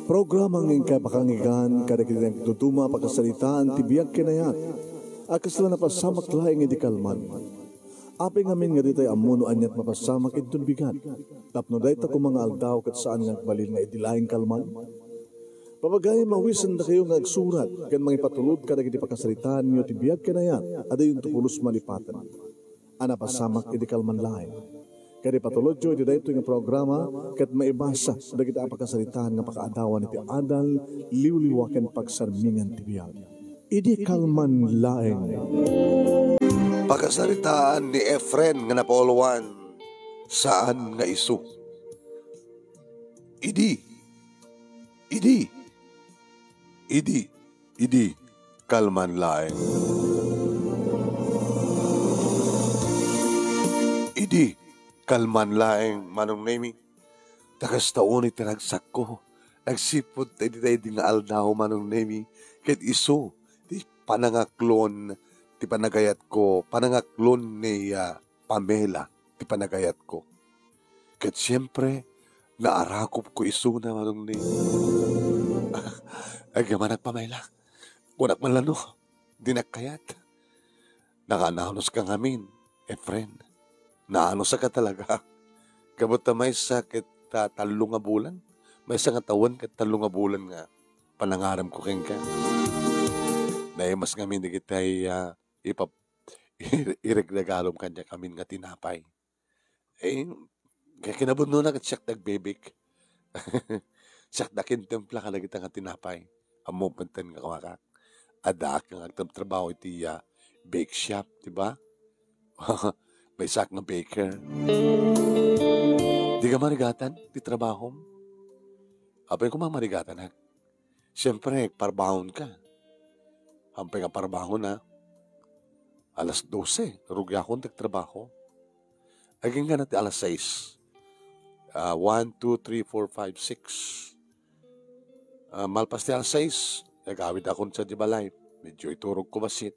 Programang ingkay pakangigan, kadagitang tutuma pakasalitaan, tibiyag kinayat, akas lang napasamak laing iti kalman. Aping amin nga ditay amuno anyat mapasamak itong bigat, tapno dahi ta mga aldaw kat saan nagbalil nga itilaing kalman. Papagay mawisan na kayo nga agsurat, kan mga ipatulod kadagiti pakasalitaan nyo tibiyag kinayat, ada yung tupulos malipatan. Anapasamak iti kalman laing. Kaya patulod jo, iti dahito yung programa, kat maibasa, dagiti apakasalitaan nga pakaadawan iti adal, liwliwaken pagsarmingan tibiyag. Idi kalman laeng. Pagkasalitaan ni Efren nga napoluan, saan nga isu? Idi, kalman laeng. Idi, kalman laeng, manong nemi. Takas taon iti nagsak ko. Nagsipod tayo di nga aldaw, manong nemi. Kahit iso, di panangaklon, di panagayat ko, panangaklon ni Pamela, di panagayat ko. Kahit siyempre, naarakop ko iso na, manong nemi. Ay, gaman Pamela. Kunak man lano, di nakayat. Nakanahanos ka ngamin, Efren. Naano sa ka talaga. Kabuta may sakit talong nga bulan. May sa nga taon kat talong nga bulan nga panangaram ko keng ka. Naimas ngamin di kita'y iregregalom kanya kamin nga tinapay. Eh, kaya kinabuno na kat siyak nagbebek. Siyak nakintempla ka na kita nga tinapay. Amo pantan nga kamakak. Ada ka nga trabaho iti bake shop, diba? May sak ng baker. Di ka marigatan, di trabaho. Apay ko marigatan ha. Siyempre, parbahon ka. Hampay ka parbahon na. Alas 12, rugya akong nagtrabaho. Aging ka natin alas 6. 1, 2, 3, 4, 5, 6. Malpas di alas 6, nagawid akong sa Dibalay. Medyo iturog ko basit.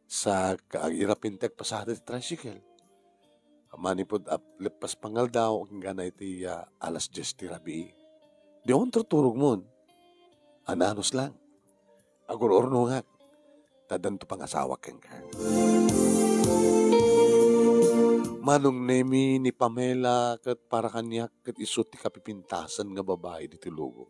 Sa irapintek pasada ti tricycle. Manipod lepas pangal daw, ang gana iti alas 10 ti rabi. Di akong turturog mo. Ananos lang. Agor-orno nga. Tadanto pang asawa keng ka. Manong nemi ni Pamela kat para kanyak kat iso ti kapipintasan nga babae di tilugo.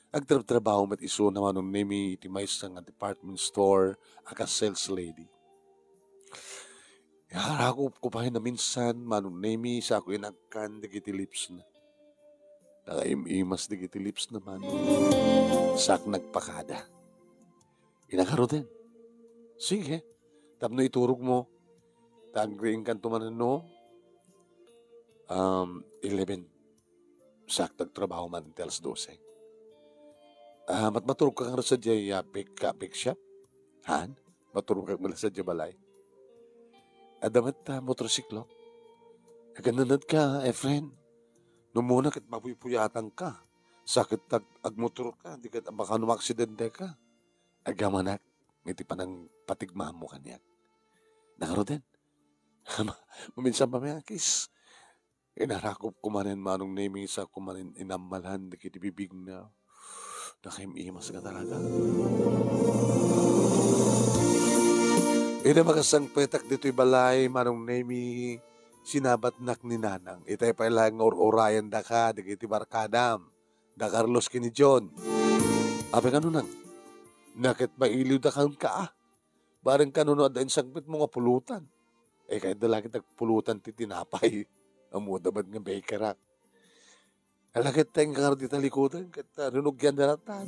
Agtrabaho mat iso na manong nemi iti may nga department store aka sales lady. Harako ko pa na minsan manong nemi sa ako inagkan digiti lips na. Nakaimimas digiti lips naman. Sak nagpakada. Inakaro din. Sige. Tapno iturog mo. Tagring kan tumanano. 11. Sak nagtrabaho man tels 12. Maturog ka nga sa jay bake shop. Han? Maturog ka mula sa jabalay. Adamat motorsiklo. Gananad ka, Efren. Numuna kat mapuypuyatan ka. Sakit agmotor ka. Di ka baka numaksidente ka. Agamanak. Ngiti pa ng patigmahan mo kanya. Nakaro din. Maminsan pa may akis. Inarakop kumanin manong naming sa kumanin inamalan. Di kitibibig na. Nakimimas ka talaga. Ina makasang petak dito'y balay, manong nemi, sinabat nak ni Nanang. Itay pa ilang orayan da ka, di kiti barkadam, da Carlos kini John. Ape ka nunang, nakit mailiw da kang ka. Barang ka nuno at sagpit mo nga pulutan. Eh kahit da lagi tagpulutan ti tinapay. Amuda ba't nga bakerak. Alakit tayong kakar di talikutan, kat runugyan na ratan.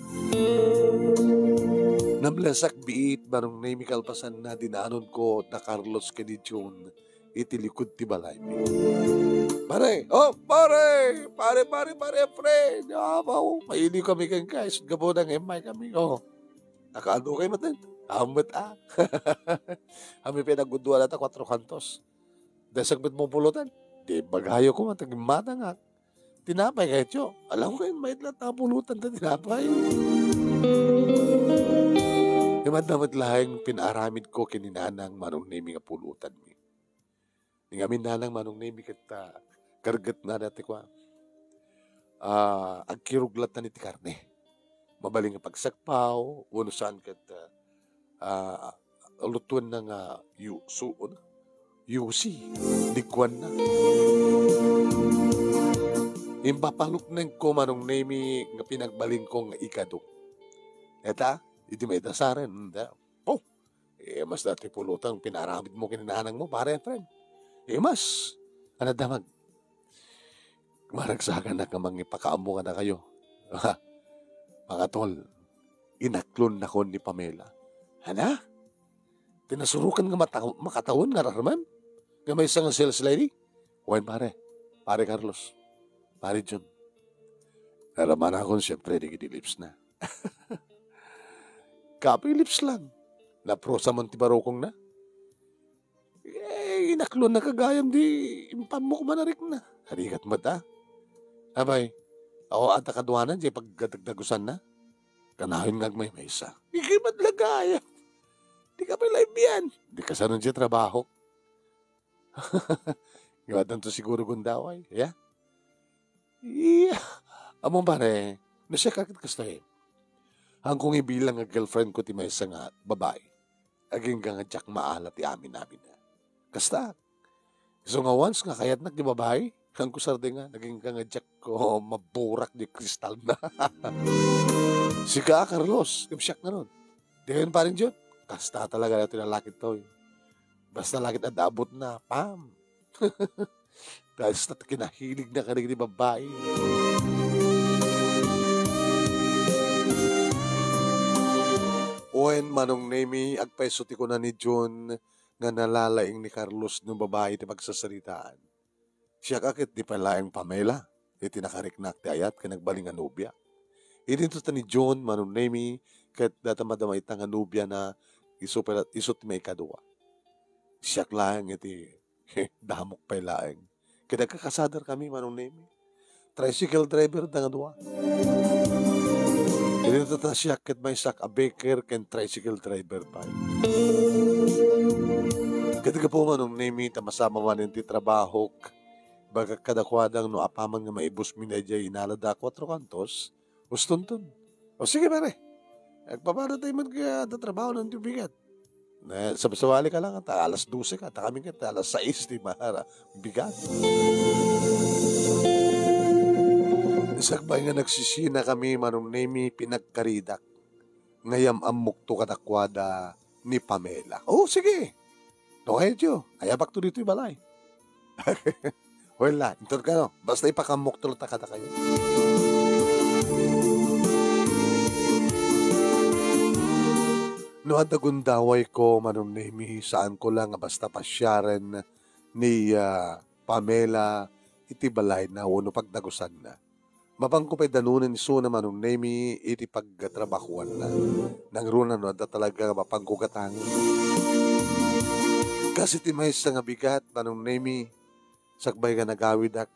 Namlasak biit, barong nami kalpasan na dinanon ko na Carlos Canidjon, itilikod ti balay. Pare, friend. Maili kami kang guys, gabo ng emay kami, nakaano kayo natin? Amat Kami pinagudwa nata 4 kantos. Dasagbit mong pulutan, di bagayo ko mataging mata nga. Tinapay kayo, tiyo. Alam ko yun, may lahat pulutan na tinapay. Damat lahing pinaramid ko kininanang manong nemi nga pulutan mi. Ngamin nanang manong nemi kita kargat na dati ko. agkiruglat na ni ti karne. Mabaling nga pagsagpaw, uno saan kat lutuan na nga yusi, digwan na. Impapaluk na ko manong nemi nga pinagbaling ko nga ikado. Eta, iti may dasaren. Oh, mas dati pulutang pinaramid mo kininanang mo, pare, friend. Mas, damag. Maragsakan na kamang ipakaamo ka na kayo. Mga tol, inaklon na ko ni Pamela. Hana? Tinasurukan nga makatawon nga raman? Nga may isang sales lady? Huwag pare Carlos. Pare John, nalaman ako siyempre di lips na. Kapoy lips lang. Naprosa mo ti barokong na. Inaklon na kagayam di impam mo kumanarik na. Harikat mata. Abay, ako ata kadwanan di pagdagdagusan na. Kanahin ngag may isa. Ikimat lagaya. Di ka pa live yan. Di ka sanon siya trabaho. Gawatan to siguro gundaway. Yeah? Yeah. Among pare, nasya kakit kastahin. Hangkong ibilang nga girlfriend ko ti may isa nga babae. Aging nga jack maalat ti amin namin na. Kasta. So nga once nga kayat nag di babae, hang ko sarde nga, naging nga jack ko maburak di kristal na. Si ka, Carlos, kamsyak na ron. Di kayo pa rin dyan. Kasta talaga na tinalakit to. Basta lakit at abot na, pam. Dahil sa kinahilig na kanig ni babae. Oen manong nemi, agpaisoti ko na ni John nga nalalaing ni Carlos ng babae ti pagsasaritaan. Siya kakit di palaing Pamela, iti nakariknak ti ayat ka nagbaling nga nobya. Idinto ta ni John manong nemi, kahit datamadamay ta nga nobya na isot may kadua. Siya lang iti damok pa'y laing. Kaya kakasadar kami manong nemi. Tricycle driver na nga duwa. Dito ta siya kat may sak a baker ken tricycle driver pa. Kaya ka po manong nemi ta masama man ti trabaho. Baga kadakwadang no apaman nga maibus minadya inalada 4 kantos. Ustunton. O sige pare. Agpapano tayo man kaya trabaho ng tibigat. Sabsawali ka lang, alas 12 ka, kami ka, alas 6, di mahara, bigat. Isakbay nga nagsisina kami, manong nemi, pinagkaridak. Ngayam amok to katakwada ni Pamela. Oh, sige. No, kayo, ayabak to dito yung balay. Wala, intor ka no, basta ipakamok to kata kayo. No, adagundaway ko, manong nemi, saan ko lang basta pasyaren ni Pamela, iti balay na uno pagdagusan na. Mabangko pa'y danunan iso na manong nemi, iti pagtrabakuan na. Nang runa no, da talaga mapangkugatang. Kasi ti may nga bigat, manong nemi, sakbay ka nagawidak,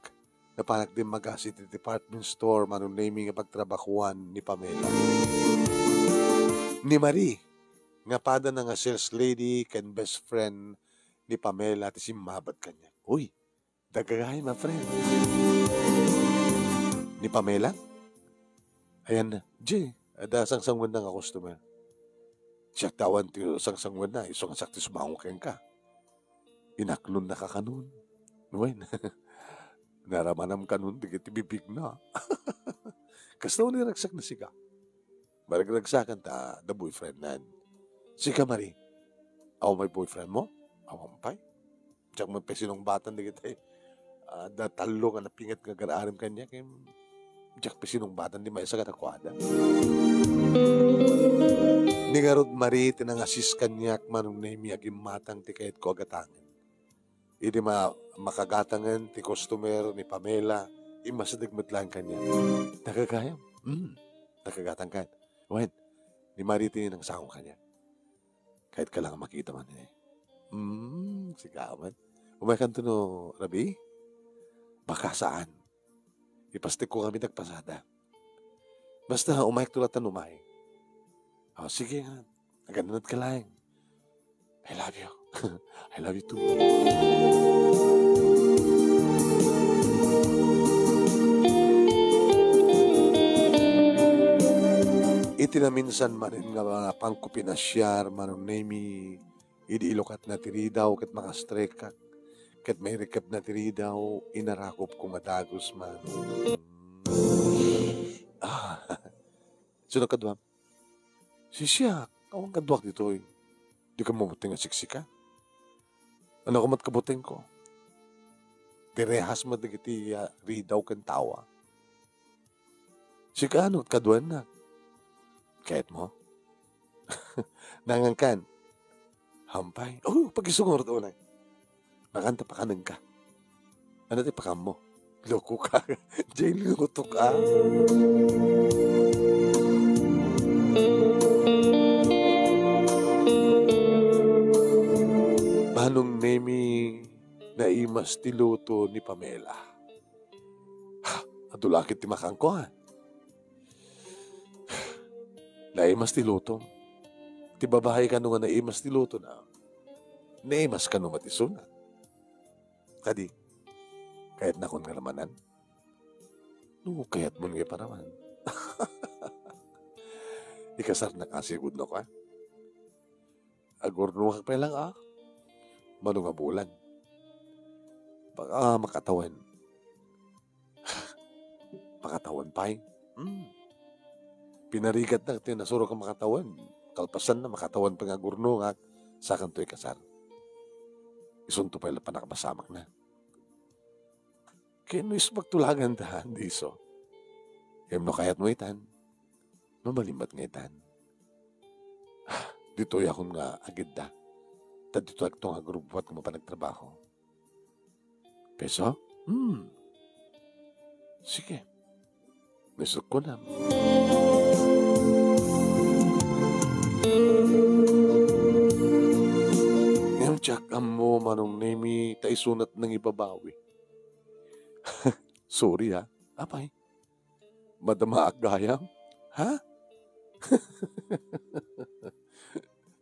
na panak din mag-asit iti department store, manong nemi nga pagtrabakuan ni Pamela. Ni Marie, nga pada na nga sales lady ken best friend ni Pamela ti simmabat kanya. Uy, dagagay ma friend. Ni Pamela? Ayan na. Jay, ada sangsangwan na nga customer. Siya tawan ti sangsangwan na. Iso nga sakti sumangok ka. Inaklon na ka kanun. Nuwain. Naramanam kanun, digit bibig na. Kastaw ni ragsak na siga. Maragragsakan ta, the boyfriend nan. Sika Marie, ako may boyfriend mo? Ako mampay. Diyak mo pesinong batan di kita datalo nga napingat nga garaarim kanya kaya diyak pesinong batan di may isa katakwada. Ni Garod Marie, tinangasis kanyak manong nemi agim matang ti kahit ko agatangan. Hindi makagatangan ti customer ni Pamela, imasadigmat lang kanya. Nakagayam? Nakagatang ka. Wen, ni Marie tininang sakong kanya. Kahit ka lang makita man eh. Sigawan. Umayakan to no, Rabi? Baka saan? Ipastik ko kami nagpasada. Basta umayak tulatan umay. Oh, sige nga. Naganunod ka lang. I love you. I love you too. iti na minsan manin nga mga pangkupinasyar manong nemi idi ilokat na tiridaw ket makastreka ket may rekap na tiridaw inarakop ko madagos man. Ah, sunod kadwam. Sisya, awang kadwak dito eh. Di ka mabuting nga siksika. Ano ko matkabuting ko? Direhas mo digiti ridaw kan tawa. Sika ano kadwan na. Kahit mo? Nangangkan. Hampay. Oh, pagisungor doon ay. Nakanta pa ka ka. Ano tayo pakam mo? Loko ka. Jay, luto ka. Manong nemi na imas ti luto ni Pamela. Adulakit ti makang ko ha. Naimas ti luto. Ti babae ka nung naimas ti luto na. Naimas ka nung matisuna. Kadi, kahit na kung nga namanan. No, kaya't mo nga pa naman. Ikasar na kasigod na ka. Agorno ka pa lang Mano nga bulan. Baka makatawan. Makatawan pa eh. Pinarigat na tinasuro ka makatawan. Kalpasan na makatawan pa nga gurno nga sa kanto'y kasar. Isunto pa ila pa nakapasamak na. Kaya no is magtulagan tahan diso. Kaya no kayat mo itan. Mamalimbat nga itan. Dito yakon nga agad da. Tad dito ako nga grupo at kumapanagtrabaho. Peso? Sige. Mesok ko na. Ngayon, tsak mo manong nemi taisunat ng ibabawi. Sorry Apay? Madama ak gayam? Ha?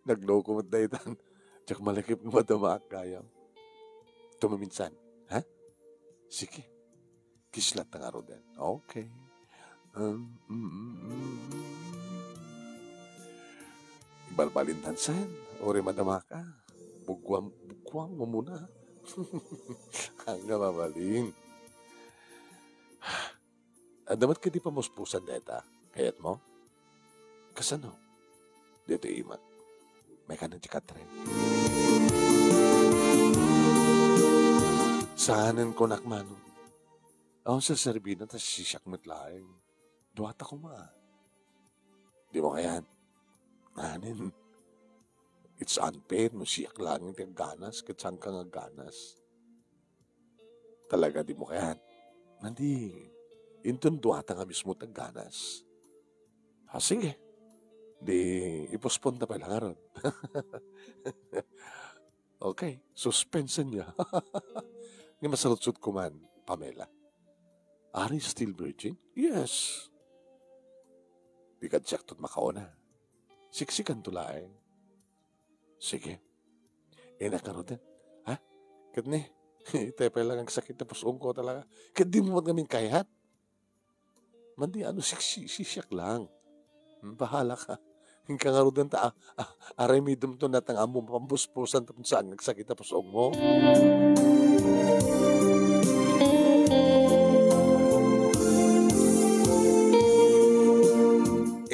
Nagloko mo daytan. Tsak malakip ng madama ak gayam. Tumaminsan. Ha? Sige. Kislat ng araw din. Okay. Ibalbalintansan. Ori madama ka. Bugwang mo muna. Hanggang mabaling. Adamat ka di pa muspusan deta. Kayat mo? Kasano? Dito imat. May ka ng tsikatren. Saanan ko nakmano. Ako sa sarbina tas sisyak matlaing. Duwata ko Di mo kayan. Nanin. It's unfair. No siyak lang yung ganas. Katsang ka nga ganas. Talaga di mo kayan. Nandi. Intun duwata nga mismo tag ganas. Sige. Di ipospon na pala nga ron. Okay. Suspension niya. Nga masalutsut ko man, Pamela. Are you still virgin? Yes. Di ka tsak tot makaona. Siksikan tulaing. Sige. Nakaro din. Ha? Katni. Ito pa lang ang sakit na pusong ko talaga. Kat di mo kaming kayahat. Mandi sisyak lang. Bahala ka. Hingka nga rin aray midum to natang amo pambuspusan tapos saan nagsakit na pusong mo.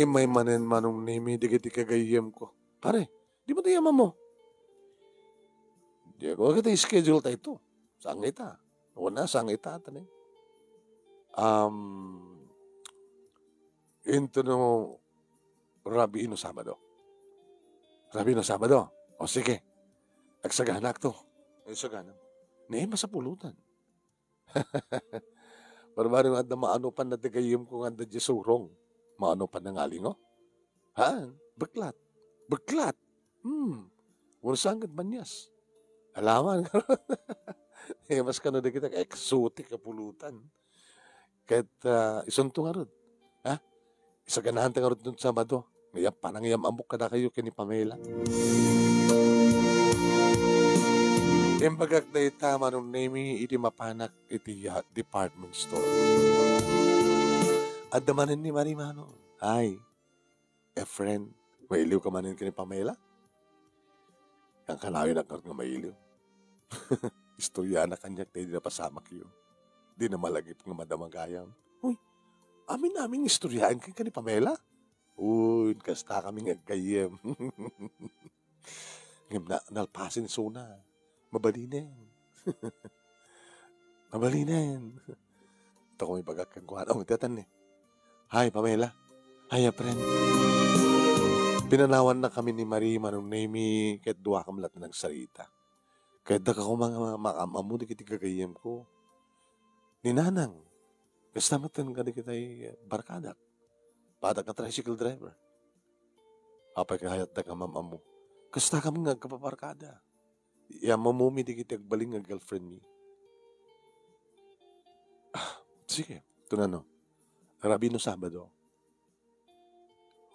May manen manong nemi digiti kagayam ko. Pare, di mo tayaman mo? Di ako kita schedule tayo ito. Saan kita? Una, saan kita? Into no Rabino Sabado. Rabino Sabado. O sige. Agsaganak to. Agsaganak. May masapulutan. Barbaro nga maano pa na dagayim ko nga da surong. Maano pa na ngalingo? Ha? Beklat. Beklat. Ursangad manyas. Alaman ka. Mas ka na da kita exotic kapulutan. Kahit isunto nga ron. Ha? Isaganahan ta nga ron sa Sabado. Ngayon panangayam amok ka na kayo kini Pamela. Imbagak na itama nung nemi iti mapanak iti department store. At damanan ni Marimano. Ay, friend, mailiw ka manin ka ni Pamela? Ang kalayo na nga mailiw. Istorya na kanyak na hindi na pasamak yun. Di na malagip nga madamagayam. Uy, amin istoryaan ka ni Pamela? Uy, kasta kami nga gayem. Ngam na, nalpasin suna. Mabalinin. Mabalinin. Ito ko may pagkakagkuhan. Oh, tiyatan eh. Hi, Pamela. Hi, friend. Pinanawan na kami ni Marie manong name kahit duwa ka malat na nagsarita. Kahit da ka ko mga makamamu di kiti kagayem ko. Ninanang. Kastamatan ka di kita'y barkadak. Patak na tricycle driver. Apay kahayat da ka mamamu. Kasta kami nga kapaparkada. Ya mamumi di kiti agbaling nga girlfriend ni. Sige, ito na no. Rabino Sabado.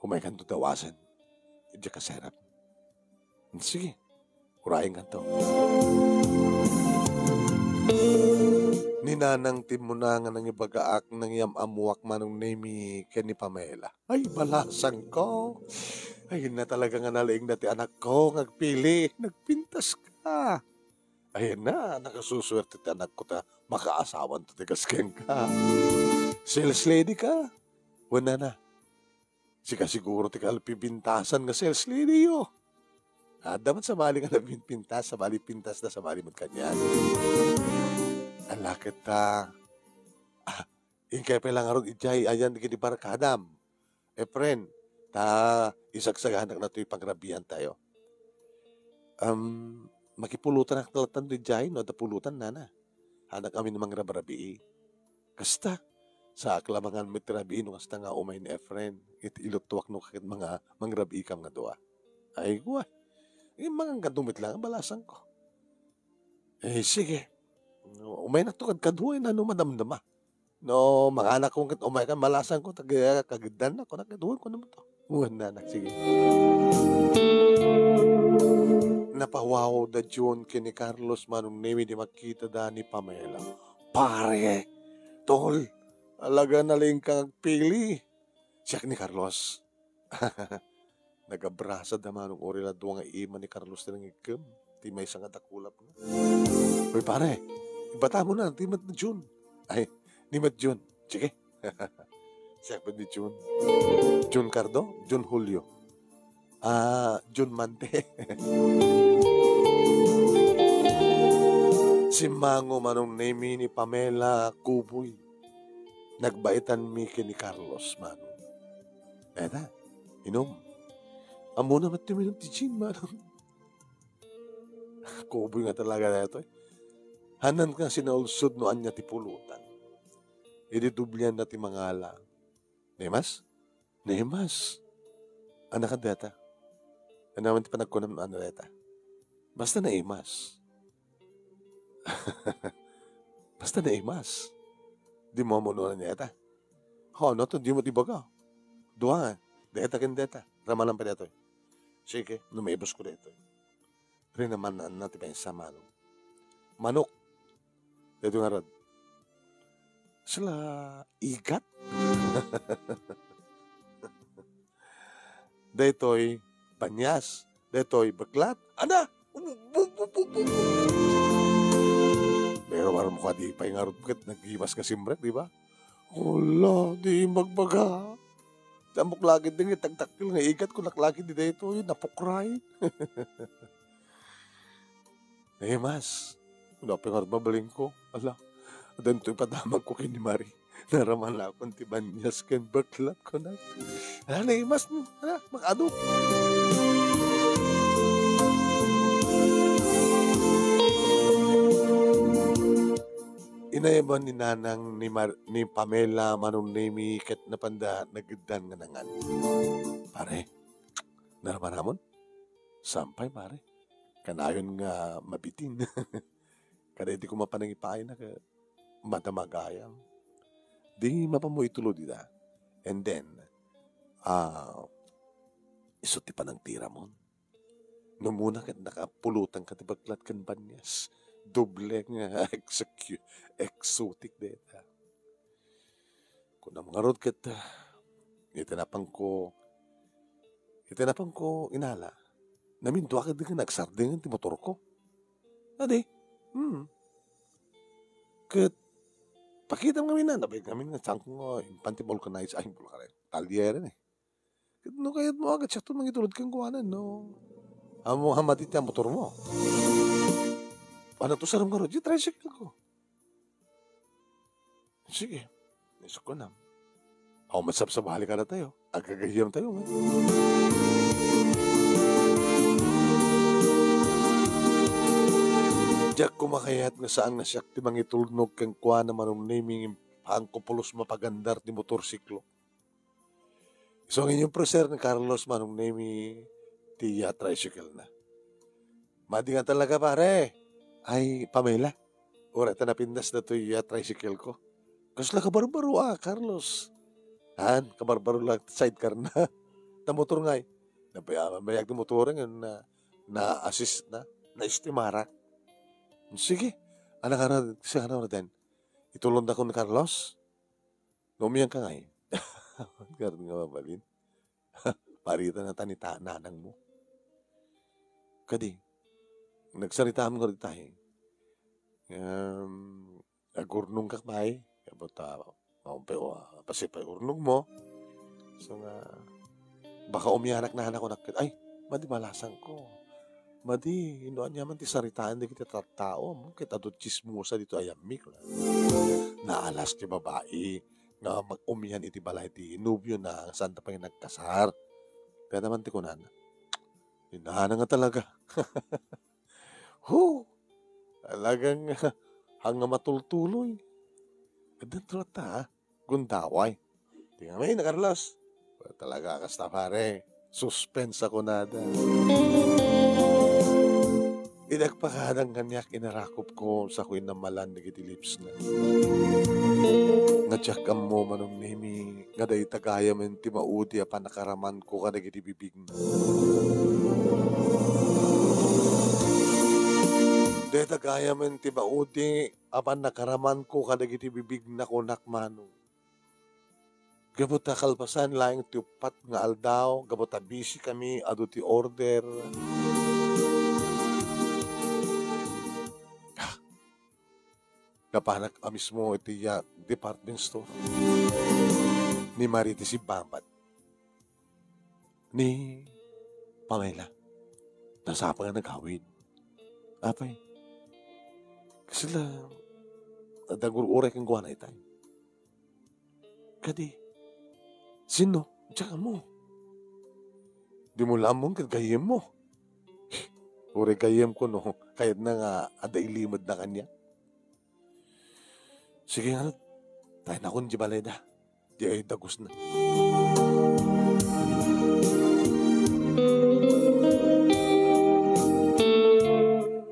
Humay kan to tawasan. Diya ka serap. Sige, urahin ka to. Ninanang tim mo na nga nang ibagaak nang yamamuak manong name ken ni Pamela. Ay, balasang ko. Ay, na talaga nga nalaing dati anak ko. Nagpili, nagpintas ka. Ayun na, nakasusuwerte ti anak ko ta makaasawan to tigas ken ka. Sales lady ka. Wala na. Sika siguro ti kalpibintasan nga sales lady yo. Dapat sa bali nga nabinpintas, sa bali pintas na sa bali mo kanyan. Alakit ta. Inkay pa lang arong ijay, ayan di barkadam. Friend, ta isagsagahan na ito'y pagrabihan tayo. Makipulutan ang talatan di ijay, no? Da pulutan na. Hanak kami namang rabarabii. Kasta, sa aklamangan mitirabii no kasta nga umay ni Efren. Ilutuak no kakit mga mangrabii kam nga doa. Ay, guwa. Mga kadumit lang, balasan ko. Sige. Umay na to kadkaduay na no madamdama. No, mga anak kong umay ka, malasan ko, kagidan na ko, nakaduhan ko naman to. Uwan na, sige. Napawaw da June kini Carlos manong nemi di makita da ni Pamela. Pare, tol, alaga na lang kang pili. Siya ni Carlos. Nagabrasa da manong orila duwa nga ima ni Carlos na ngigam. Di may isang atakulap na. Uy pare, ibata mo na, di mat na June. Ay, di mat June. Sige. Siya pa ni June. June Cardo, June Julio. June Mante. Si Mango manong name ni Pamela Kuboy. Nagbaitan mi ni Carlos manong. Eta, inom. Amo na matiminong tijin manong. Kuboy nga talaga na ito eh. Hanan ka sinaulsod no anya ti pulutan. Ididublyan na ti mangala. Nemas? Nemas. Anak ka data. Ano naman ti panagkunam ano data. Basta na imas. Basta na imas. Di mo na niya ita. No to, di mo tibaga. Dua nga. Deta kin deta. Ramalan pa dito. Sige, numaibos ko dito. Rin naman natin pa yung sama. Manok. Dito nga rod. Sila igat. Detoy banyas. Detoy baklat. Ana! Pero parang mukha di pa yung arot kat naghimas ka simbrek, di ba? Wala, di magbaga. Tamok lagi din tagtakil nga igat ko naklaki di dito yun, napukray. Mas, wala pa yung arot mabaling ko. Ala, adan ito'y padamag ko kay ni Marie. Naraman na akong tibanyas kan baklat ko na. Ala, mas, ala, makado. Inayaban ni Nanang ni Pamela manong nemi ket napanda nagdan nga nangan. Pare, naraman namon? Sampay pare. Kanayon nga mabitin. Kada di ko mapanangipay na ka matamagayam. Di mapamoy tulo dita. And then, isuti pa ng tira mo. Nung muna kat nakapulutan ka tibaglat kan banyas. Doble nga exotic data. Kung na mga rod kat, itinapang ko Itinapang ko inala. Namin doa ka din nagsardingan ti motor ko. Adi, kat pakita mo kami na, nabay kami nga saan ko nga, impante vulcanize, ay vulcanize, talyere eh. Kat no kayat mo agad siya ito mangitulad kang kuwanan, no. Amo hamatit yung motor mo. Paano to sarang garo? Di tricycle ko. Sige, isok ko na. Ako masabsabali ka na tayo. Agagahiyam tayo. Diyak kumakayat nga saan na siyak ti mangitulnog kang kuha na manong naming pangkupulos mapagandar ti motorsiklo. So ang inyong preser ni Carlos manong nami ti tricycle na. Madi nga talaga pare. Ay, Pamela. Ora ta napindas na to tricycle ko. Kasla kabarbaro Carlos. Han, kabarbaro lang sidecar na. Ta motor nga nabayag ti motor nga na assist na estimara. Sige, anak ka siya na din. Itulong na ko ni Carlos. Lumiyang ka nga Ganun nga mabalin. Parita na tanita nanang mo. Kadi, nagsarita mo nga rin tayo. Agurnong kakbay. Kabata, pasipay urnong mo. So nga, baka umiyanak na anak ko ay, madi malasang ko. Madi, inoan niya man ti saritaan di kita tao mo. Kita do chismosa dito ayamik. Naalas ti babae nga mag-umihan iti balay ti nubyo na saan pa yung nagkasar. Kaya naman ti kunan. Hinahanan nga talaga. Talagang hanga matultuloy. Ganun tulad gundaway. Tingnan mo na Carlos. Talaga kasta pare. Suspense ako nada. Idagpakadang kanyak inarakop ko sa kuy na malan nagiti lips na. Nadyak mo manong nimi nga day tagaya men ti maudi a panakaraman ko ka nagiti bibig na. Day tagaya men ti maudi a panakaraman ko ka nagiti bibig na kunak manong. Gabot ta kalpasan laing ti upat nga aldaw, gabot ta busy kami adu ti order. Napanak mismo iti department store ni Mariti si Bambat ni Pamela nasapa nga naghawid apay kasi lang dagur-uray kang guwanay tayo kadi sino? Tsaka mo di mo lamong kagayem mo uray gayem ko no kahit na nga aday limod na kanya. Sige nga, tayo na akong jibalay da. Di ay dagos na.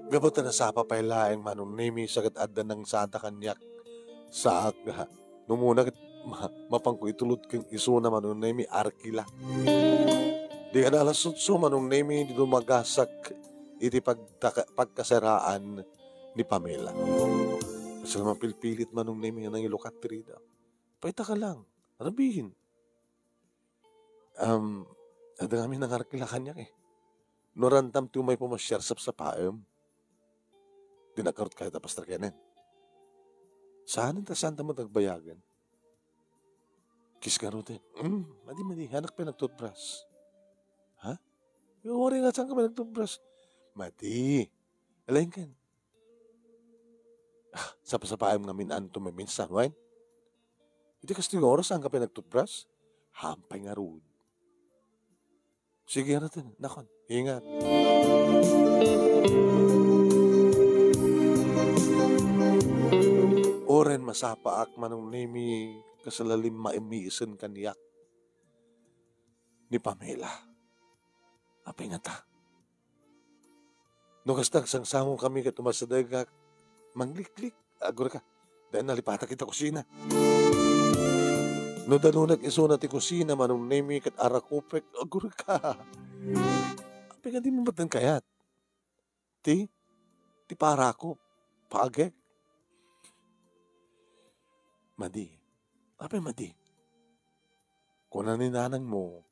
Gabot na nasapa pa ilaing manong nimi sagat adda ng santa kanyak sa aga. Numuna mapangko itulot kang iso na manong nimi arkila. Di ka na alas sutso manong nimi di dumagasak iti pagkasiraan ni Pamela. Kasi naman pilpilit manong name yan ang ilukat tirida. Paita ka lang. Arabihin. Ada kami nangarkilakan niya Norantam ti umay pumasyarsap sa paem. Dinakarot kahit apas tarkenen. Saan ta saan ta mo tagbayagan? Kis ka rin. Madi. Hanak pa nagtutbrush. Ha? Yung wari nga saan ka pa nagtutbrush? Madi. Alayin ka. Sa pasapaim namin anto may minsan, wine? Iti kasi yung oras saan ka pa nagtutbrush? Hampay nga rood. Sige natin, nakon, ingat. Oren masapaak manong nimi kasalalim maimiisan kaniyak ni Pamela. Apay nga ta. No kastag sangsamong kami katumasadagak mangliklik, agor ka. Dahil nalipata kita kusina. No danunag iso na ti kusina, manong nemi kat arakupek, agor ka. Apay nga di mo ba't kayat? Ti para ako, paagek. Madi, apay madi. Kung naninanang mo,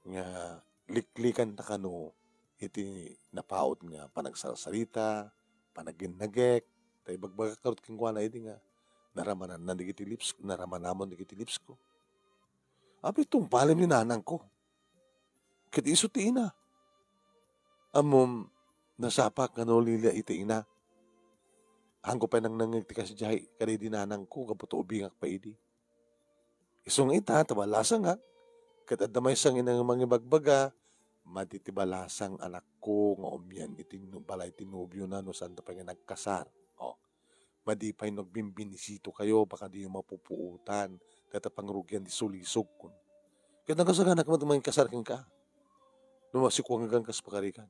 nga liklikan na kano, iti napaot nga panagsasalita, panaginagek, tayo bagbaga karot king kwa na iti nga, naramanan na digiti lips, naramanamon digiti lips ko. Abi tumpalim ni nanang ko. Kit iso ti ina. Amom, nasapak nga no lila iti ina. Hangko pa nang nangigtikas jahay, kani di nanang ko, kaputo ubingak pa idi. Isong ita, tabalasa nga, kat adamay sang inang mga bagbaga, matitibalasang anak ko nga umyan iting balay tinubyo na no santa pa nga nagkasar. O, madipay nagbimbinisito kayo, baka di yung mapupuutan, kata pangrugyan di sulisog kun. Kaya nagkasaganak mo tumang kasar kang ka. Numasikuang hanggang kaspakarikan.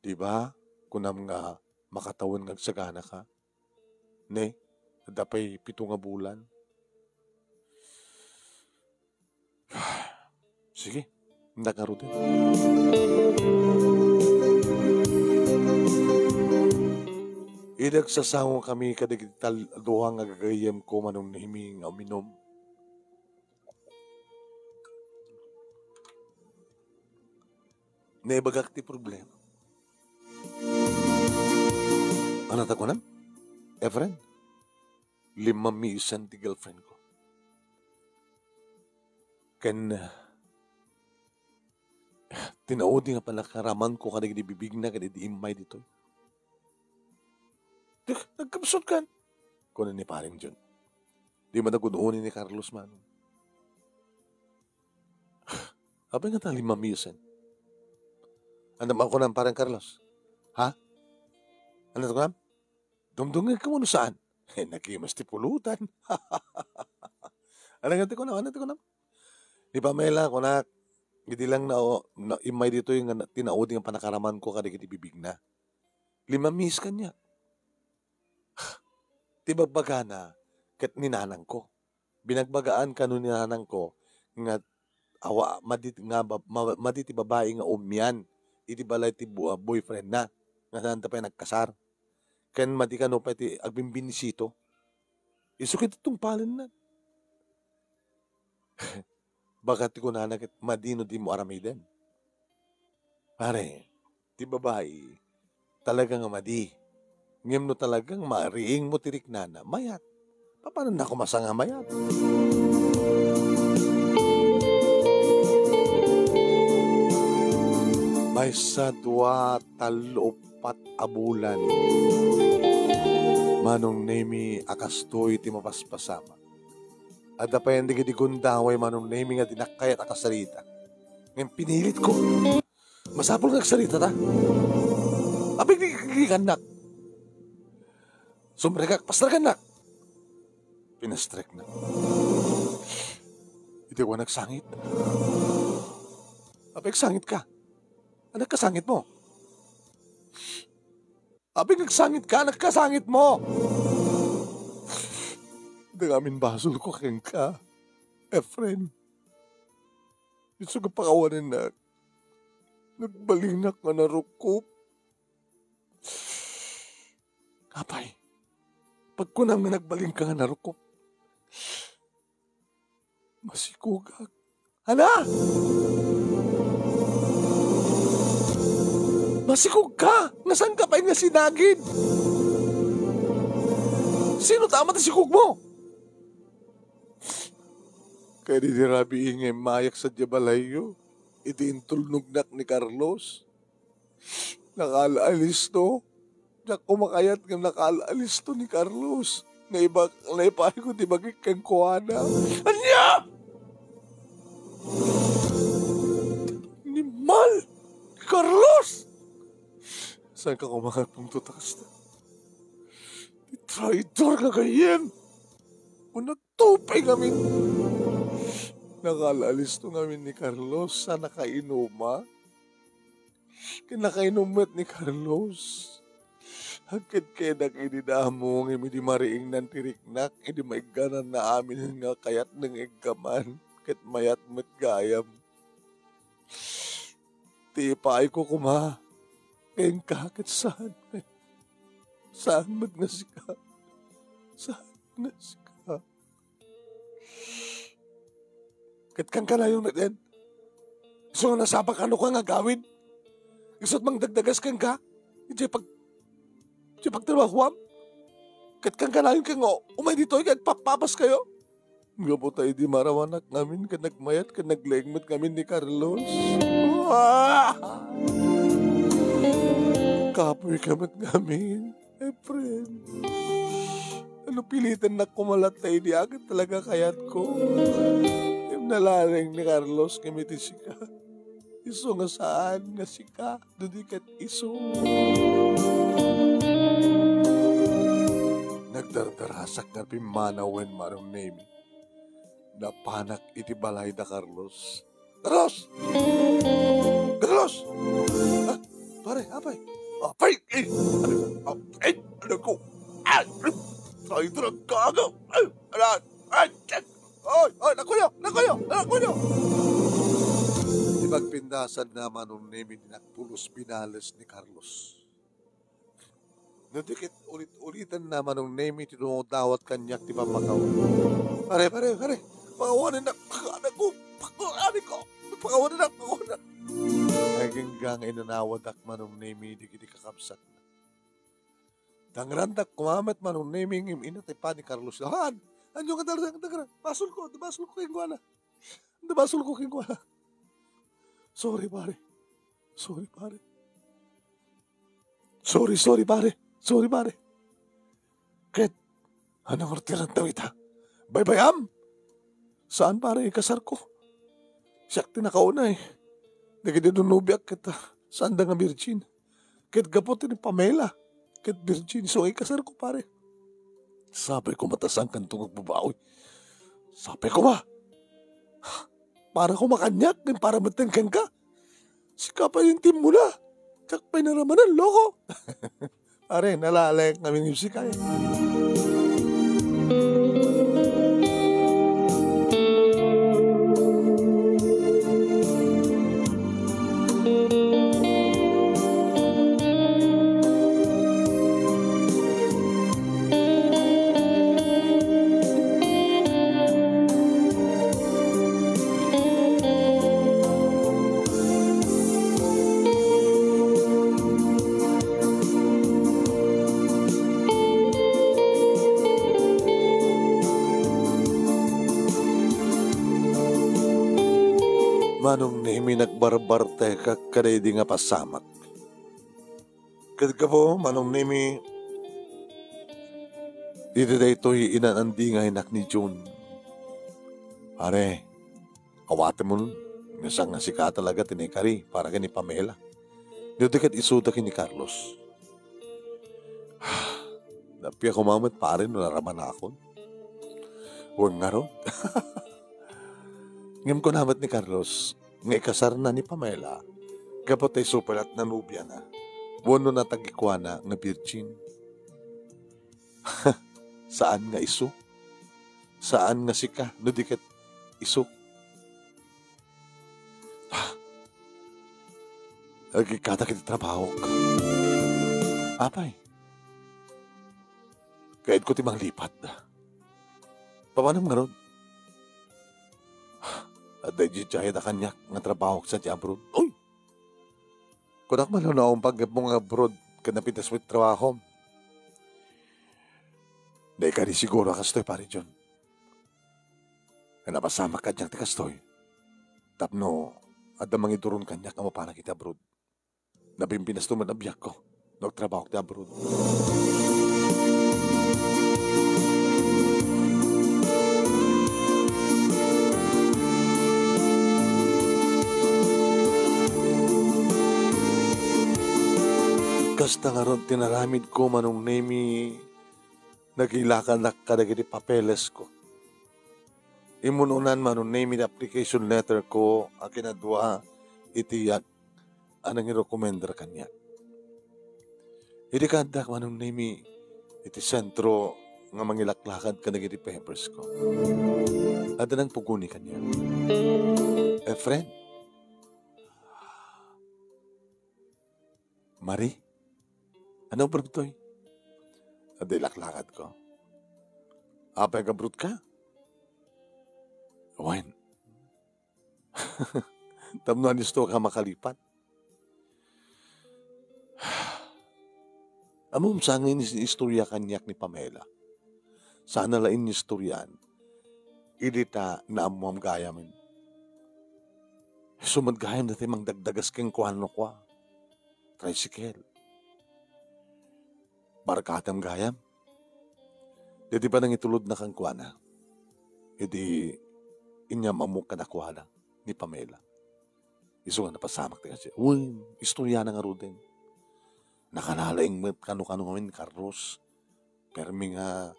Diba? Kunam nga makatawan ng sagana ka. Ne, dapay 7 nga bulan. Sige, nakaro din. Idagsasango kami kadigital duhang nga gagayem ko manong nahiming uminom. Naibagak ti problema. Ano ta ko nam? Friend, 5 misan ti girlfriend ko. Ken tinaudi nga palakaraman ko kadig di bibig na kadig di imay dito. Nagkabsot kan. Kunan ni paring John. Di man nagunuunin ni Carlos man. Abay nga ta 5 misan. Ano man ko ng parang Carlos? Ha? Ano to kam? Dumdungin ka mo no saan? Nakimas ti pulutan. Ano nga ti ko na? Ano ti ko na? Di ba may lang ko na hindi lang na imay dito yung tinaudi ng panakaraman ko kada kiti bibig na. 5 mis kanya. Ti bagbaga na ket ninanang ko. Binagbagaan ka nun ninanang ko nga awa maditi babae nga umyan. Iti balay ti boyfriend na. Nga saan pa nagkasar. Ken madi ka no pa ti agbimbinisito. Isukit itong palin na. Bagat ko na nakit madino di mo aramiden. Pare, ti babae, talagang madi. Ngem no talagang mariing mo tirik na mayat. Paano na kumasanga mayat? May sa 2, 3, 4 abulan. Manong nemi akastoy ti mapaspasama. Ada pa yan di gundaway manong nemi nga dinakayat akasalita. Ngayon pinilit ko. Masapol nga agsalita ta. Abig di kanak. Sumrekak, pastrakanak. Pinastrek na. Iti ko nagsangit. Abig sangit ka. Ano kasangit mo? Abig nagsangit ka, nagkasangit mo. Dangamin basol ko keng ka. Friend. Ito ka pakawanin na nagbalinak nga narukop. Kapay, pag ko nang nagbaling ka nga narukop, masikugag. Hala! Masikog ka! Nasaan ka pa nga sinagid? Sino tama na sikog mo? Kaya di rabi ingay mayak sa Jabalayo. Iti intulnugnak ni Carlos. Nakaalaalis to. Diyak kumakayat ng nakaalaalis to ni Carlos. Naipari ko di bagay kang kuhana. Anya! Ni Mal! Carlos! Saan ka kumakat pong tutakas na? Traitor ka kayem! Kung nagtupay kami. Nakalalis to namin ni Carlos sa nakainuma. Kinakainumat ni Carlos. Hagkit kedak ididamong imidi mariing ng tiriknak, idi maiganan na amin nga kayat ng igaman, ket mayat met gayam. Tipay ko kuma. Kayang kakit saan magnasika? Saan nagsika? Kat kang kalayong na din. So nasabak ano ka nga gawin? Isot mang dagdagas kang ka? Hindi pagtrabahuam? Kat kang kanayon kang umay dito kag papabas kayo? Nga po tayo di marawanak namin ka nagmayat ka naglengmet kami ni Carlos. Ah! Kapoy kamat ngamin, friend. Ano pilitan na kumalat tayo di agad talaga kayat ko. Yung nalaring ni Carlos kami si ka. Iso nga saan nga si ka, dudikat iso. Nagdardarasak nga pimanawen marong name. Napanak iti balay da Carlos. Carlos! Carlos! Ha? Pare, apay? Apay! Ano ko? Ay, drag ka agaw! Ay, nakuyo! Ibagpindasan naman nung name dinakpulos binales ni Carlos. Nadikit ulit-ulitan naman nung name tinudawat kanyak ti papakaw. Pare. Pakawanan na, anak ko. Pakawanan na. Hanggang inanawadak manong name di kiti kakabsat na. Tangrandak kumamat manong name yung inatay pa ni Carlos. Han, anyo ka talaga. Basol ko kay Guana. Sorry, pare. Sorry, pare. Ket, anong ortiran daw ita? Baybayam! Saan pare, kasar ko? Siyak tinakauna eh. Nagidinunubyak kita. Saan da nga virgin? Ket gapot ni Pamela. Ket virgin. So, kasar ko pare. Sabi ko matasang kantong agbabawi. Sabi ko para ko makanyak. Para matengkan ka. Sika pa yung team mo na. Kak pa naramanan, loko. Pare, nalalayak namin yung sika eh. Manong nimi nagbarbarte kakanay di nga pasamak. Kad ka po, manong nimi, dito da ito'y inanandi nga hinak ni June. Pare, awate mo nun, nga si ka talaga tinikari para kani Pamela. Dito kat isuda kini Carlos. Napiya kumamat pare, naraman ako. Huwag nga ron. Ngam ko namat ni Carlos, nga ikasar na ni Pamela, kapot ay super at nanubya na, buwan na tagikwa na nga virgin. Saan nga iso? Saan nga sika? No diket iso? Nagkikata kita trabaho ka. Apay, kahit ko timang lipat na. Pamanam nga ron? At dahil jahit na kanyak nga trabaho sa abroad. Uy! Kunak man na akong pag mong abroad kanapitas with trabaho. Dahil ka rin siguro kastoy pare John. Kanapasama kanyak ti kastoy. Tapno, at namang iturun kanyak nga mapana kita abroad. Nabimpinas tuman na biyak ko. Nagtrabaho kita abroad. Kasta nga ron tinaramid ko manong nemi nagilakan na kadagiti papeles ko. Imununan manong nemi application letter ko akin na dua itiyak anang i-recommender kanya. Hindi kandak manong nemi iti sentro nga mangilaklakan kadagiti papers ko. At nang puguni kanya. Friend, Marie, anong brudtoy? At laklakad ko. Apay ka brud ka? Wine. Tamno nisto ka makalipat. Amom sangin istorya kanyak ni Pamela. Sana lain ni istoryan. Idita na amom gayamin. Sumad gayam dati mang dagdagas keng kuhano kwa. Tricycle. Barkatam gayam. Dati pa nang itulod na kang kuwana. Idi inyam amok kanakuha ni Pamela. Iso nga napasamak tayo siya. Uy, istorya na nga ro din. Nakanalaing met kano-kano ngamin Carlos. Pero may nga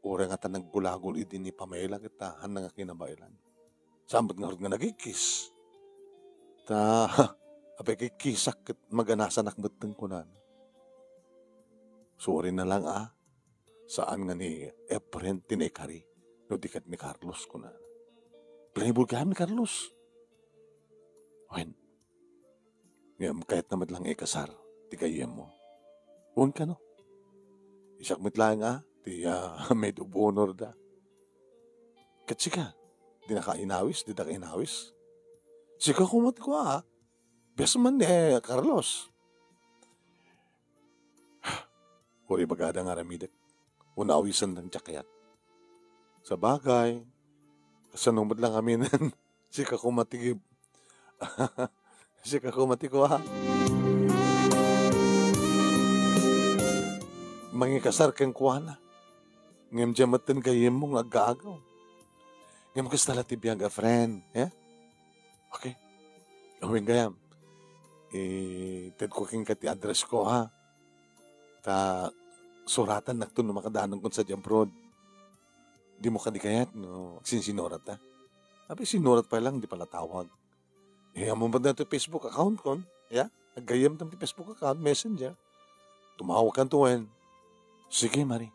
ura nga ta naggulagol idin ni Pamela kita han nga kinabailan. Sambot nga rin nga nagikis. Ta, apay kikisak kat maganasan akbet ng kunan. Sorry na lang saan nga ni Efren tinekari no dikat ni Carlos kunan. Pinibulgahan ni Carlos. Wen, ngayam kahit naman lang ikasar, di kayem mo. Huwag ka no. Isakmit lang di maid of honor da. Katsika, di na kainawis, di na kainawis. Sika kumat ko best man Carlos. Kuri bagada nga ramidak, unawisan ng tsakyat. Sa bagay, kasanumad lang kami nan, sika kumatigib. Sika kumati ko Mangikasar kang kuwana. Ngam jamatan kayem mo nga agagaw. Ngam kastala tibiyang ka friend. Yeah? Okay. Awing gayam. Ted ko king kati address ko Ta suratan nakto no makadanon kon sa Jamprod. Di mo kadikayat no sinsinurat Tapi sinurat pa lang di pala tawag. Amon ba na ito Facebook account kon? Yeah? Nagayam tam ti Facebook account, messenger. Tumawag kan tuwen. Sige, Mari.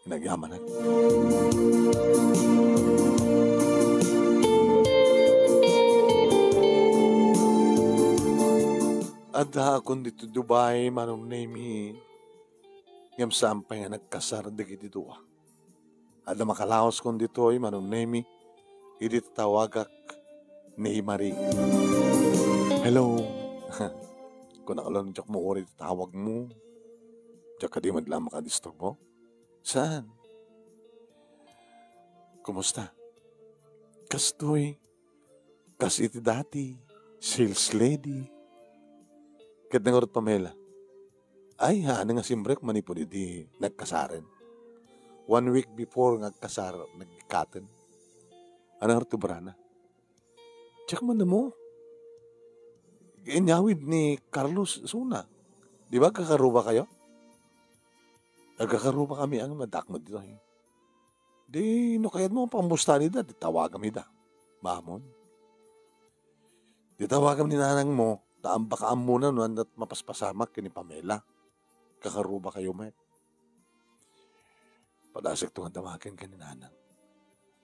Nagyaman na. Ada akong dito Dubai, manong name ngam sampay nga nagkasar dagiti duwa. Ada makalaos kong dito manong name idi tawagak ni Marie. Hello. Kung nakalong jak mo ori tawag mo. Jak ka di madlang makadisturb mo. Saan? Kumusta? Kastoy. Kas iti dati. Sales lady. Kat nangurot Pamela. Ay nga simbrek manipo di nagkasaren. 1 week before nagkasar, nagkaten. Anong harto barana? Check man na mo. Inyawid ni Carlos Suna. Di ba kakaruba kayo? Nagkakaruba kami ang madakmad dito. Di no kayat mo pamusta ni da. Di tawagan mi da. Mamon. Di tawagan ni nanang mo. Taambaka muna no at mapaspasamak kini Pamela. Kakaruba kayo met. Padasik to nga tawagan ka ni nanang.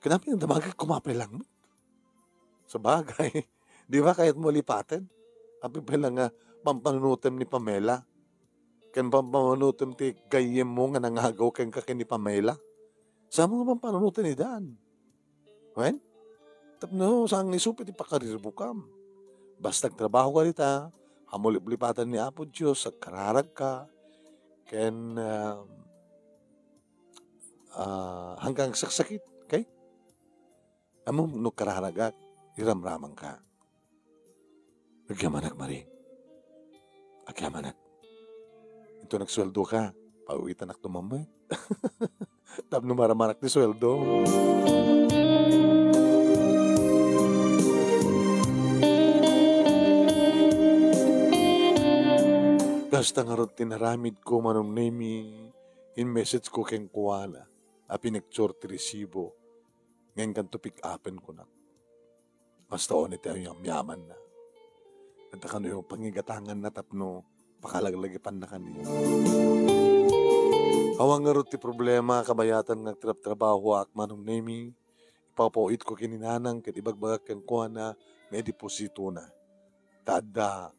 Kenapa yung tawagan kumapay lang mo? Sa bagay. Di ba kahit mo lipatin? Api pa lang pampanunutem ni Pamela. Kan pampanunutem ti gayem mo nga nangagaw ken kakin ni Pamela. Sa mga pampanunutem ni Dan. Wen? Tapno sang isupit ipakariribukam. Basta trabaho ka rita, hamulip-lipatan ni Apo Diyos, at kararag ka, ken hanggang saksakit, okay? Amo, no kararagak, iramramang ka. Agyamanak, Mari. Agyamanak. Ito nagsweldo ka, pauwitan ak tumamay. Tapno maramanak ni sweldo. Basta nga ron tinaramid ko manong name in message ko keng kuwana a pinagtsor ti resibo ngayon kan to pick upen ko na. Basta o nito yung yaman na. At kano yung pangigatangan na tapno pakalaglagipan na kanina. Awang nga ron ti problema kabayatan ng trabaho ak manong name ipapauit ko kininanang kat ibagbagak keng kuwana may deposito na. Tada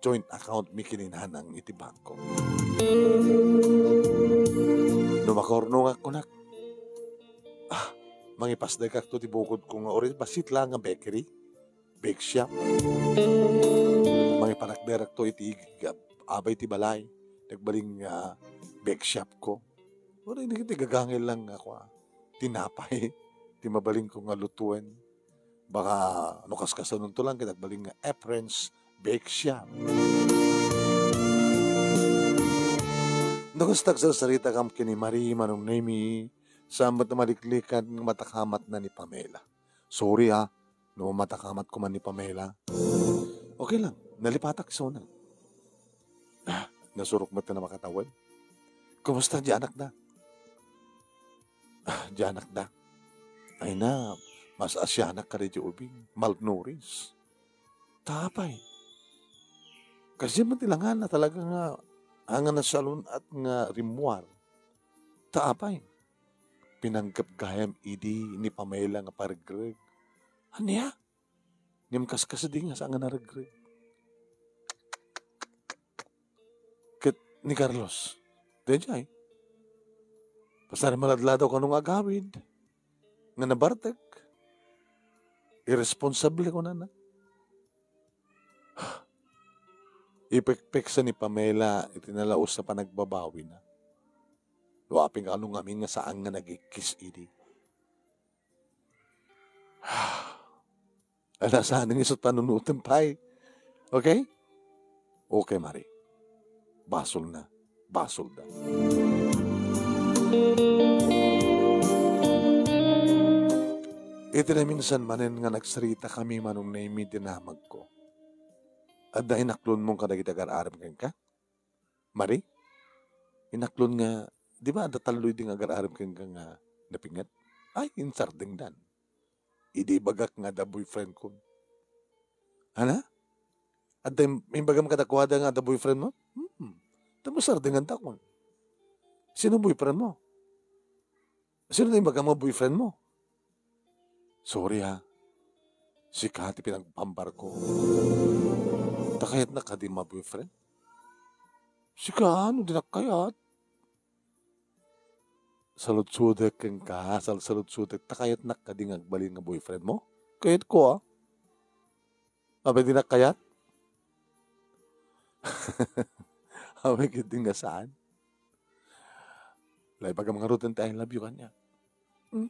joint account mi kininanang iti bangko. Numakorno nga kunak. mangipasday ka to ti bukod ko nga orin, basit lang nga bakery, bake shop. Mangipanagderak to iti abay ti balay, nagbaling bake shop ko. Orin, hindi gagangil lang ako, tinapay, ti mabaling ko nga lutuan. Baka nukas-kasanon to lang, kinagbaling nga Efren's Bake Shop. Nagustag sa sarita kam kini Marie manong nemi, sambat na maliklikan ng matakamat na ni Pamela. Sorry no matakamat ko man ni Pamela. Okay lang, nalipatak so na. Nasurok mo na makatawan. Kumusta di anak da? Di anak da? Ay na, mas asyanak ka rin di ubing, malnourished. Tapay. Kasi matilangan na talaga nga angan na salon at nga rimuar. Tapay. Pinanggap gayam idi ni Pamela nga parigreg. Anya? Nimkas-kas din nga sa nga narigreg. Kat ni Carlos. Dejay. Pasar maladladaw ka nung agawid. Nga nabartag. Irresponsable ko na. Ipekpek sa ni Pamela, itinalaos na panagbabawi na. Luwaping anong amin nga saan nga nagikis idi. Alasaan ng isot panunutin pa'y. Okay? Okay, Mari. Basol na. Basol na. Ito na minsan manen nga nagsarita kami manong naimi dinamag ko. At na inaklon mong kadagitagar-aram ka? Mari? Inaklon nga, di ba dataloy din agar-aram ka nga napingat? Ay, insarding dan. Idi bagak nga da boyfriend ko. Ana? At may bagam kadakwada nga da boyfriend mo? Tamo sardingan ta ko. Sino boyfriend mo? Sino na yung bagam mo boyfriend mo? Sorry si Kati pinagpambar ko. Takayat na ka di ma boyfriend? Si ano din nakayat? Salud-sudek kang ka, salud-sudek, takayat na ka di ngagbalin nga boyfriend mo? Kayat ko Abay di nakayat? Abay di nga saan? Lay baga mga rutin tayo, love you kanya.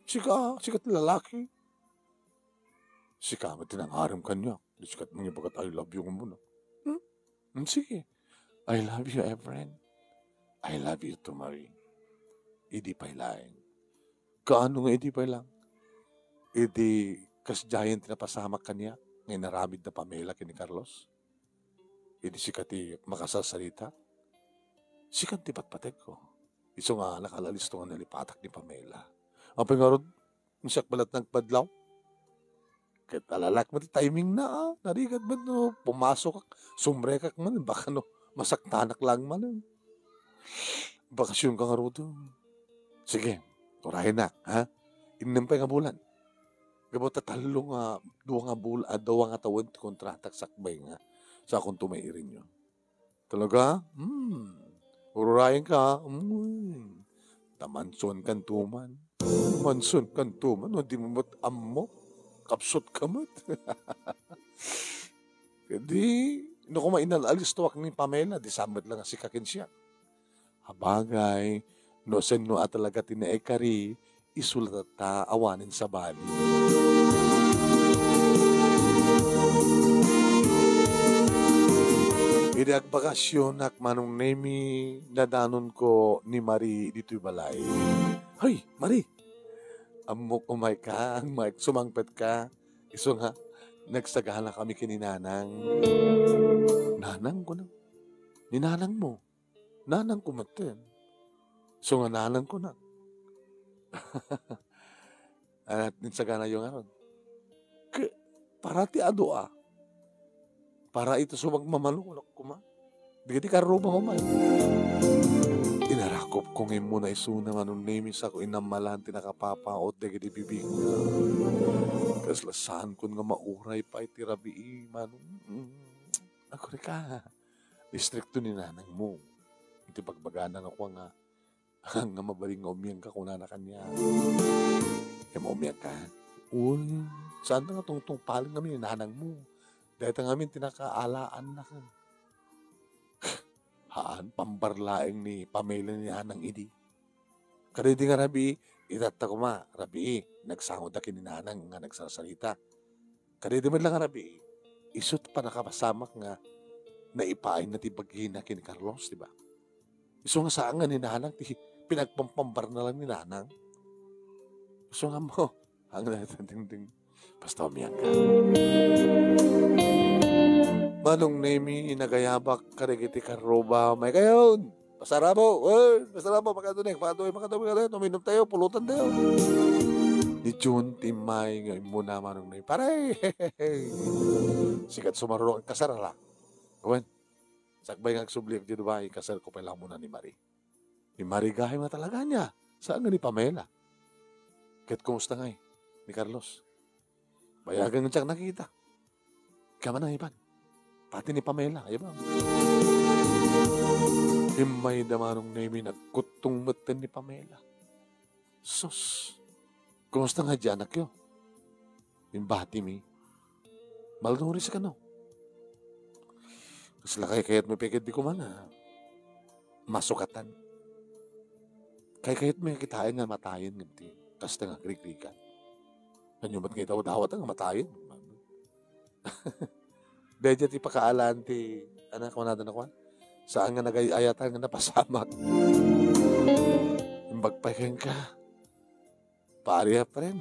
Sikat lalaki. Sika, matinangaram kanya. Sikat mga bagat I love you muna. Sige. I love you, Efren. I love you too, Marie. Idi pa'y laing. Kaano nga idi pa'y lang? Idi kasjayan tinapasamak kanya ngay naramid na Pamela kini Carlos. Idi sikati makasasalita. Sikat ti patpatek ko. Iso nga nakalalis to nga nalipatak ni Pamela. Ang pangarod, siyak balat nagpadlaw. Kahit alalak mo timing na narigad mo no, pumasok ka, sumbre ka man, baka no, masaktanak lang man. Bakasyon ka nga roto. Sige, urahin na, Inampay nga bulan. Gabot tatalo nga, duwa nga tawon kontratak sakbay nga, sa akong tumairin nyo. Talaga? Urahin ka, tamanson kantuman. Manson kantuman, hindi mo mo't ammo. Kapsot kamot. Di, no kung mainalalis to ni Pamela, di samad lang si kakin siya. Habagay, no sen no at talaga tinaekari, isulat at awanin sa bali. Idagbagasyon ak manong nemi nadanon ko ni Marie dito'y balay. Hoy, Marie! Amok umay ka, sumangpet ka. Iso nga, nagsagana kami kininanang. Nanang ko na. Ninanang mo. Nanang ko matin. So nga nanang ko na. At nagsagana yung aron. Para ti ado Para ito sumagmamalulok ko ma. Di ka rumang umay. Inarakop ko ngayon muna isuna manong namis ako inamalan tinakapapaot de gidi bibig na. Kaslasan ko nga mauray pa itirabi manong. Ako rin ka. Distrikto ni nanang mo. Iti pagbaganan ako nga mabaling umiyang ka kuna na kanya. Umiyak ka. Uy, saan na nga tungtong paling kami nanang mo? Dahil kami tinakaalaan na ka. Haan, pambarlaeng ni Pamela ni Hanang idi. Kaya di nga rabi, itata ko ma, rabi, nagsangod na kininanang nga nagsasalita. Kaya di man lang rabi, isut pa nakapasamak nga naipain na ti bagina kin Carlos, di ba? Iso nga saan nga ni Nanang, pinagpampambar na lang ni Nanang. Iso nga mo, ang ding basta umiyak ka. Manong nemi inagayabak karigiti karoba, may kayon. Pasarabo, makatunik, uminom tayo, pulutan tayo. Ni June Timay, ngayon muna manong nemi, pare, sikat sumarunong ang kasarala. Kawan, sakbay nga agsubliak di Dubai, kasal ko pa lang muna ni Marie. Ni Marie gahay nga talaga niya. Saan nga ni Pamela? Kahit kumusta nga ni Carlos. Bayagan nga siyang nakita. Kama na iban. Pati ni Pamela, ay ba? Himay damanong nemi nagkutong matan ni Pamela. Sus, kumusta nga dyan, anak yun? Imbati mi. Malnuris ka no? Kasi lakay kaya't may pekit di ko man masukatan. Kaya't may kitain nga matayin nga kasta nga krik-krikan. Kanyo ba't kayo dawat nga matayin? Dahil ti pakaalaan ti anak ko natin ako. Saan nga nag-ayatan nga napasamak. Imbagpahin ka. Pariya pa rin.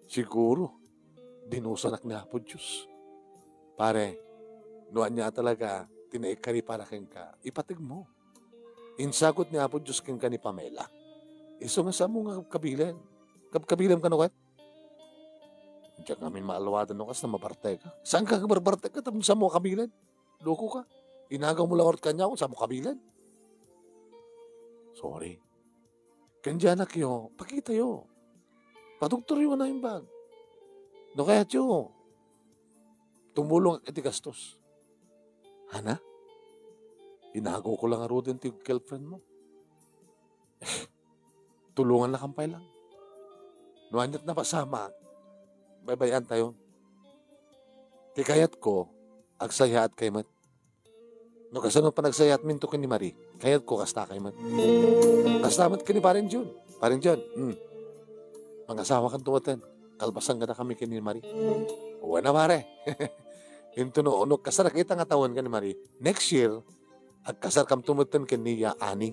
Siguro, dinusanak ni Apo Diyos. Pare, nuan niya talaga, tinaikari para keng ka, ipatig mo. Insagot ni Apo Diyos keng ka ni Pamela. Iso nga sa mo nga kabilan. Kabilan ka no kat? Diyan kami maalawadan no kas na mabarte ka. Saan ka barbarte ka? Tapos sa mo kabilan? Loko ka. Inagaw mo lang orot kanya kung sa mo kabilan. Sorry. Kanya anak yo, pakita yo. Padoktor yo na yung bag. No kaya yo. Tumulong at gastos. Hana? Inagaw ko lang aro din ti girlfriend mo. Tulungan na kampay lang. Nuanyat na pasama. Baybayan tayo. Ti kayat ko, agsayat kay mat. No kasano pa nagsayat minto ka ni Marie, kayat ko kasta kay mat. Kastamat ka ni Paring John. Paring John, Mang-asawa kang tuwatan. Kalbasan ka na kami kay ni Marie. Uwa na pare. Into no, kasar kita nga tawon ka ni Marie. Next year, agkasar kam tumutan ka niya ani.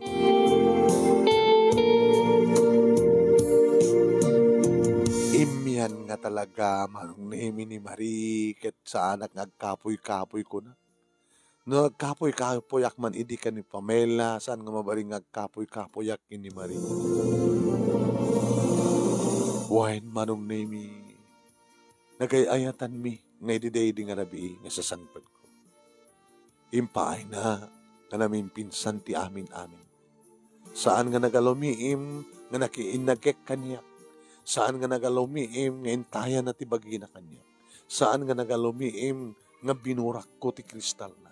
Imyan nga talaga, manong nemi ni Marie, ket sa anak ngagkapoy-kapoy ko na. No, nagkapoy-kapoyak man, idi ka ni Pamela, saan nga mabaling ngagkapoy-kapoyak ni Marie. Wain manong nemi, nagayayatan mi, nga ididay di nga rabi, nga sasangpad ko. Impaay na, nga namin pinsan ti amin-amin. Saan nga nagalumiim, nga nakiinagek kanya. Saan nga nagalumiim, nga intaya na ti bagi na kanya. Saan nga nagalumiim, nga binurak ko ti kristal na.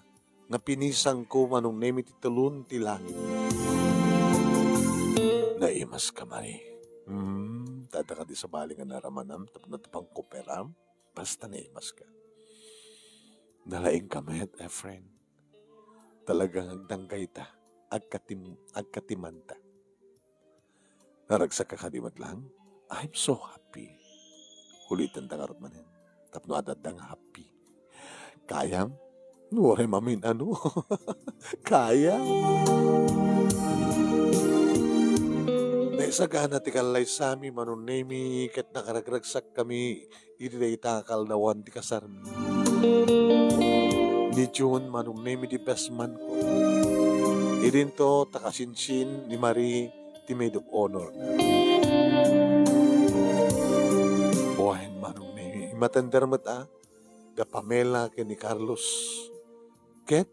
Nga pinisang ko manong nemi ti tulun ti langit. Naimas ka, Marie. Tada ka di sa bali nga naramanam, tapang kuperam, basta naimas ka. Nalaing kamet, friend. Talagang agdanggay ta, agkatimanta. Naragsak ka kadimat lang, I'm so happy. Hulitan tangarot man yan. Tapno adadang happy. Kayam? Nuwari mamin ano? Kaya? Naisagana ti kalay sami manunemi ket nakaragragsak kami ididay takal dawan ti kasarmi. Ni June manunemi di best man ko. Idin to takasinsin ni Marie ti maid of honor. Buhayin manunemi. Matandar mata da Pamela ken ni Carlos. Ket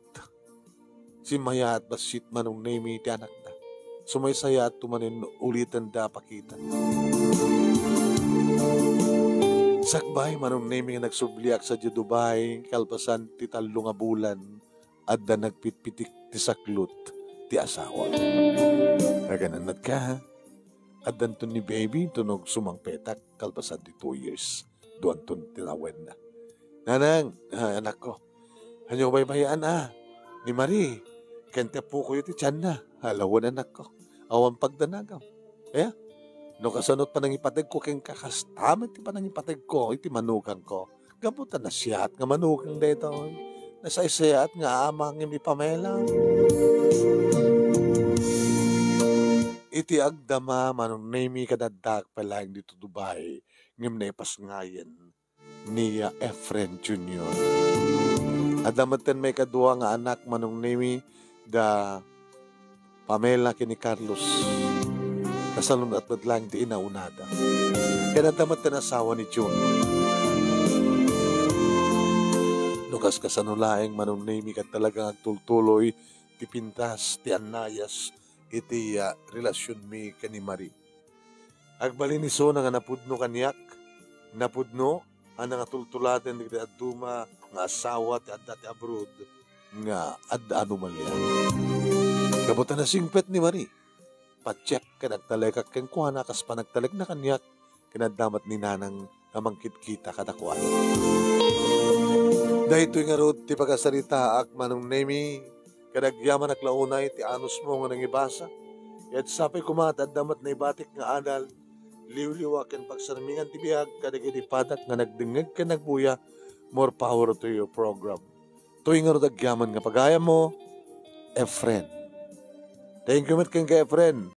si Maya at basit manunemi ti anak da. Sumaysaya at tumanin ulitan da pakita. Sakbay manong nemi nga nagsubliak sa Dubai, kalpasan ti talo nga bulan, at da nagpitpitik ti saklot ti asawa. Nagananat ka ha? At danton ni baby, tunog sumang petak, kalpasan di 2 years. Doon ton tinawen na. Nanang, anak ko, hanyo baybayan ni Marie, kente po ko iti tiyan na, halawan anak ko, awan pagdanagaw. Kaya, no kasanot pa nang ipatag ko, keng kakastamat pa nang ipatag ko, iti manukan ko. Gabutan na siya at nga manukan dito. Nasa siya at nga amang imi pamela. Iti agdama manong nami kadadag pala dito Dubai, ngim na ipas ngayon niya Efren Jr. Adamatan may kadua nga anak manong nami da Pamela kini Carlos. Kasalong at badlang di inaunada. Kaya nadamatan asawa ni June. Nukas kasanulaeng manong nami kat talagang agtultuloy, ti pintas, ti anayas, iti relasyon mi kani Marie. Agbalin ni so nga napudno kaniyak, napudno, ang nga tultulaten di aduma nga asawa ti adda ti abroad, nga adda anumalyan. Kabutan na singpet ni Marie, pacheck ka nagtalekak ken kuha kas panagtaleg na kanyak, kinadamat ni nanang namangkit kita kadakuan. Dahil ito'y nga rod ti pagkasarita ak manong nemi, kadagyaman naklaunay ti anus mo nga nangibasa. Yat sapay kumatad damat na ibatik nga adal, liwliwakan pagsarmingan ti biyag, kadagiti patak nga nagdingag ka nagbuya, more power to your program. Tuwing nga dagyaman nga pagaya mo, Efren. Thank you mat kang ka Efren.